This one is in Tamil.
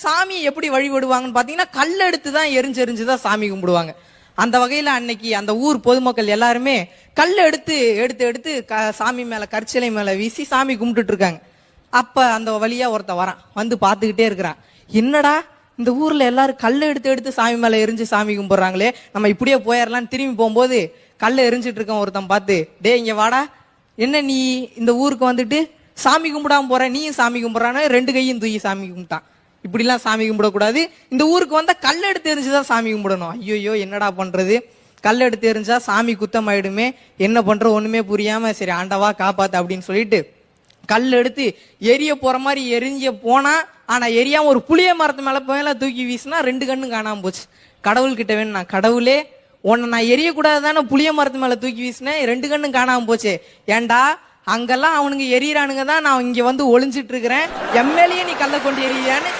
சாமியை எப்படி வழிபடுவாங்கன்னு பாத்தீங்கன்னா கல் எடுத்து தான் எரிஞ்செறிஞ்சுதான் சாமி கும்பிடுவாங்க. அந்த வகையில அன்னைக்கு அந்த ஊர் பொதுமக்கள் எல்லாருமே கல் எடுத்து எடுத்து எடுத்து சாமி மேல கற்சிலை மேல வீசி சாமி கும்பிட்டுட்டு இருக்காங்க. அப்ப அந்த வழியா ஒருத்த வரான், வந்து பாத்துக்கிட்டே இருக்கிறான். என்னடா இந்த ஊர்ல எல்லாரும் கல் எடுத்து எடுத்து சாமி மேல எரிஞ்சு சாமி கும்பிடுறாங்களே, நம்ம இப்படியே போயிடலான்னு திரும்பி போகும்போது கல்ல எரிஞ்சிட்டு இருக்கான் ஒருத்தன் பார்த்து, டே இங்க வாடா, என்ன நீ இந்த ஊருக்கு வந்துட்டு சாமி கும்பிடாம போற, நீயும் சாமி கும்பிடுறான்னு ரெண்டு கையும் தூக்கி சாமி கும்பிட்டான். இப்படிலாம் சாமி கும்பிடக்கூடாது, இந்த ஊருக்கு வந்தா கல் எடுத்து எரிஞ்சுதான் சாமி கும்பிடணும். ஐயோ என்னடா பண்றது, கல் எடுத்து எரிஞ்சா சாமி குத்தம் ஆயிடுமே, என்ன பண்ற ஒண்ணுமே புரியாம சரி ஆண்டவா காப்பாத்து அப்படின்னு சொல்லிட்டு கல் எடுத்து எரிய போற மாதிரி எரிஞ்ச போனா, ஆனா எரியாம ஒரு புளிய மரத்து மேல போயெல்லாம் தூக்கி வீசினா ரெண்டு கண்ணும் காணாம போச்சு. கடவுள் கிட்ட வேணும், கடவுளே உன்னை நான் எரியக்கூடாது தானே புளிய மரத்து மேல தூக்கி வீசினேன், ரெண்டு கண்ணும் காணாம போச்சு. ஏண்டா அங்கெல்லாம் அவனுங்க எரியறானுங்க தான், நான் இங்க வந்து ஒளிஞ்சிட்டு இருக்கிறேன், எம்எல்ஏ நீ கல்ல கொண்டு எரியான்னு